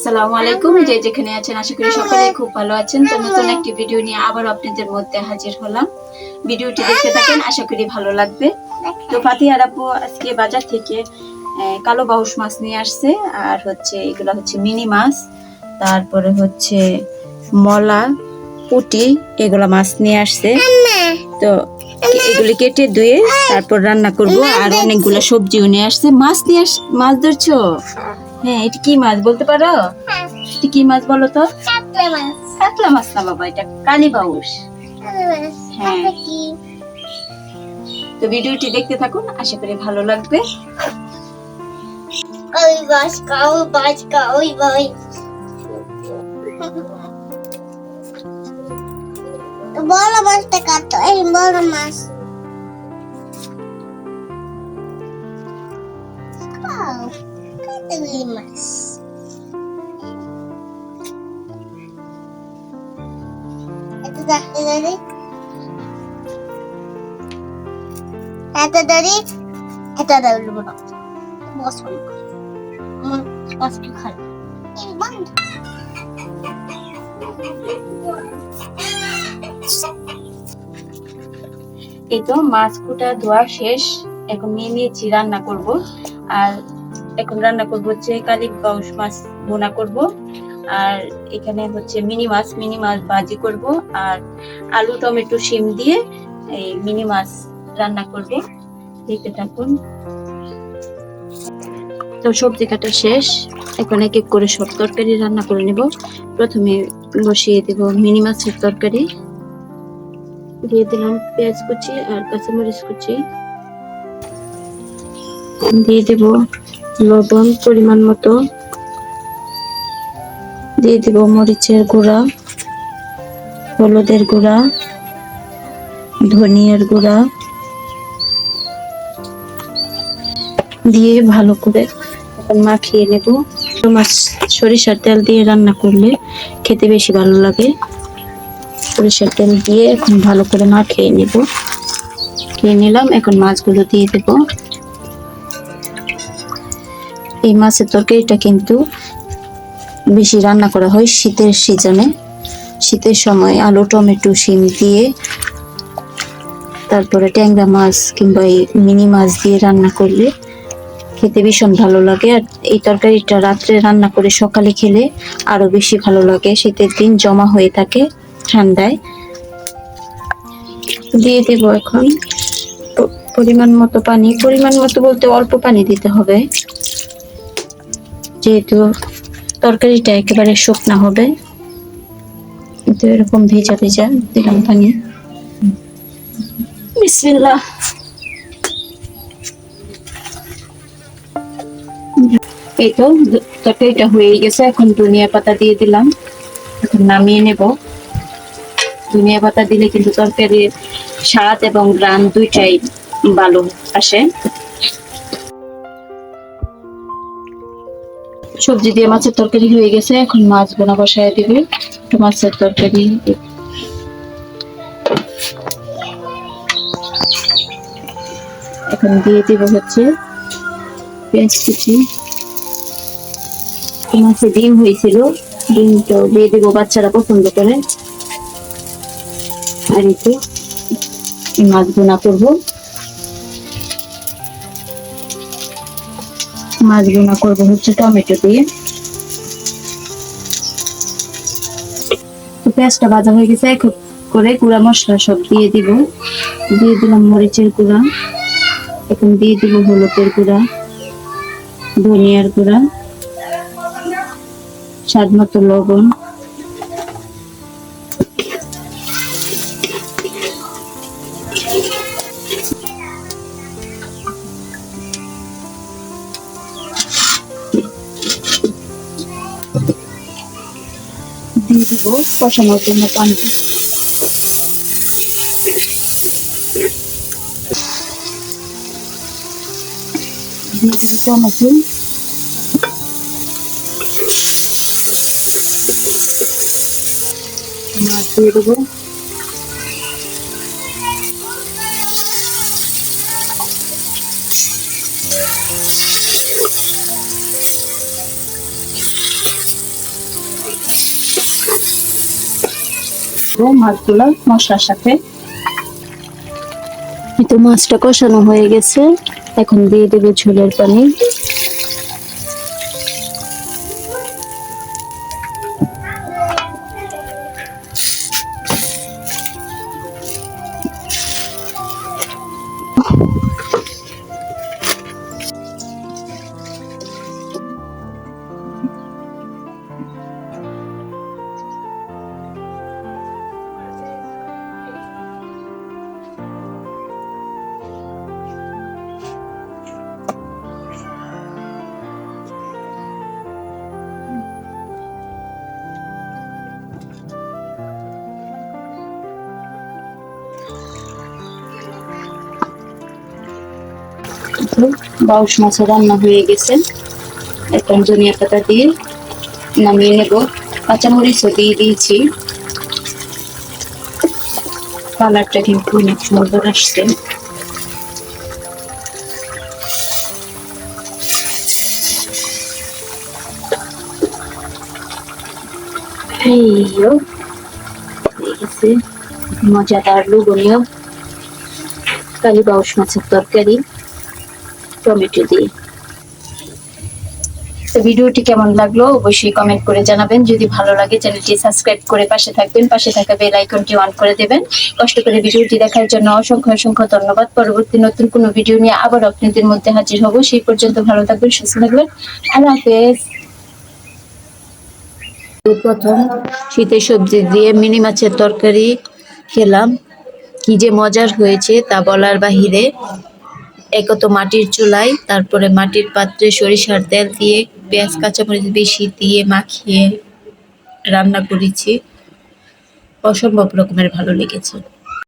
আসসালামু আলাইকুম। যে যেখানে আছেন আশা করি সকলে খুব ভালো আছেন। তো নতুন একটি ভিডিও নিয়ে আবার আপনাদের মধ্যে হাজির হলাম। ভিডিওটি দেখতে থাকেন, আশা করি ভালো লাগবে। তো ফাতিহার আপু আজকে বাজার থেকে কালো বাউস মাছ নিয়ে আসছে, আর হচ্ছে এগুলা হচ্ছে মিনি মাছ, তারপরে হচ্ছে মলা, পুঁটি, এগুলা মাছ নিয়ে আসছে। তো এগুলি কেটে ধুয়ে তারপর রান্না করব। আর অনেকগুলো সবজিও নিয়ে আসছে। মাছ ধরছো? হ্যাঁ, এটা কি মাছ বলতে পারো? এটা কি মাছ বলো তো? কাতলা মাছ না বাবা, এটা কালীবাউস। হ্যাঁ, তো ভিডিওটি দেখতে থাকুন, আশা করি ভালো লাগবে। বড় মাছটা কাটো, এই বড় মাছ কাটলি মাছ। এটা দেখতে দাঁড়ি, এটা দাঁড়ি, এটা দাঁড়ি বড় বস বল আমার বস কি খায় এই বন্ধ। এই তো মাছ কুটা ধোয়া শেষ, এখন নিয়ে নিয়েছি রান্না করব। আর এখন রান্না করব হচ্ছে কালীবাউস মাছ ভুনা করব, আর এখানে হচ্ছে মিনি মাছ ভাজি করব, আর আলু টমেটো শিম দিয়ে এই মিনি মাছ রান্না করব। দেখতে থাকুন। তো সবজি কাটা শেষ, এখন এক এক করে সব তরকারি রান্না করে নেব। প্রথমে বসিয়ে দেব মিনি মাছের তরকারি, দিয়ে দিলাম পেঁয়াজ কুচি আর কাঁচামরিচ কুচি, দিয়ে দেব লবণ পরিমাণ মতো, দিয়ে দেব মরিচের গুঁড়া, হলুদের গুঁড়া, ধনিয়ার গুঁড়া, দিয়ে ভালো করে এখন মাখিয়ে নেব। মাছ সরিষার তেল দিয়ে রান্না করলে খেতে বেশি ভালো লাগে। সরিষার তেল দিয়ে এখন ভালো করে মাখিয়ে নেব। খেয়ে নিলাম, এখন মাছগুলো দিয়ে দেব। এই মাছের তরকারিটা কিন্তু বেশি রান্না করা হয় শীতের সিজনে। শীতের সময় আলু টমেটো শিম দিয়ে, তারপরে ট্যাংরা মাছ কিংবা এই মিনি মাছ দিয়ে রান্না করলে খেতে ভীষণ ভালো লাগে। আর এই তরকারিটা রাত্রে রান্না করে সকালে খেলে আরো বেশি ভালো লাগে। শীতের দিন জমা হয়ে থাকে ঠান্ডায়। দিয়ে দেব এখন পরিমাণ মতো পানি। পরিমাণ মতো বলতে অল্প পানি দিতে হবে, যেহেতু তরকারিটা একেবারে শুকনা হবে। কিন্তু এরকম ভেজা ভেজা দিলাম পানি। বিসমিল্লাহ। এই তো তরকারিটা হয়ে গেছে, এখন ধনিয়া পাতা দিয়ে দিলাম। এখন নামিয়ে নেব। ধনিয়া পাতা দিলে কিন্তু তরকারির স্বাদ এবং ঘ্রাণ দুইটাই ভালো আসে। সবজি দিয়ে মাছের তরকারি হয়ে গেছে, এখন মাছ বোনা বসায় দিবে। একটু মাছের তরকারি এখন দিয়ে দিব হচ্ছে পেঁয়াজ কুচি। মাছে ডিম হয়েছিল, ডিমটা দিয়ে দেবো, বাচ্চারা পছন্দ করে। আর একটু মাছ বোনা করবো। মাছ বোনা করবো হচ্ছে টমেটো দিয়ে। তো পেঁয়াজটা ভাজা হয়ে গেছে, এক করে গুঁড়া মশলা সব দিয়ে দিব। দিয়ে দিলাম মরিচের গুঁড়া, এখন দিয়ে দিব হলুদের গুঁড়া, ধনিয়ার গুঁড়া, স্বাদ মতো লবণ, দিয়ে দিব কষানোর জন্য পানি। দিয়ে দিব টমেটো, মাছ দিয়ে দেবো। মাছগুলো মশলার সাথে। তো মাছটা কষানো হয়ে গেছে, এখন দিয়ে দেবে ঝোলের পানি। বাউশ মাছের রান্না হয়ে গেছে, এখন ধনিয়া পাতা দিয়ে নামিয়ে নেব। কাঁচামরিচও দিয়ে দিয়েছি, কালারটা কিন্তু অনেক সুন্দর আসছে। মজাদার লোভনীয় কালী বাউশ মাছের তরকারি টমেটো দিয়ে। তো ভিডিওটি কেমন লাগলো অবশ্যই কমেন্ট করে জানাবেন। যদি ভালো লাগে চ্যানেলটি সাবস্ক্রাইব করে পাশে থাকবেন, পাশে থাকা বেল আইকনটি অন করে দেবেন। কষ্ট করে ভিডিওটি দেখার জন্য অসংখ্য অসংখ্য ধন্যবাদ। পরবর্তী নতুন কোনো ভিডিও নিয়ে আবার আপনাদের মধ্যে হাজির হব। সেই পর্যন্ত ভালো থাকবেন, সুস্থ থাকবেন। আল্লাহ হাফেজ। প্রথম শীতের সবজি দিয়ে মিনি মাছের তরকারি খেলাম, কি যে মজার হয়েছে তা বলার বাহিরে। একত মাটির চুলায়, তারপরে মাটির পাত্রে সরিষার তেল দিয়ে পেঁয়াজ কাঁচামরিচ বেশি দিয়ে মাখিয়ে রান্না করেছি, অসম্ভব রকমের ভালো লেগেছে।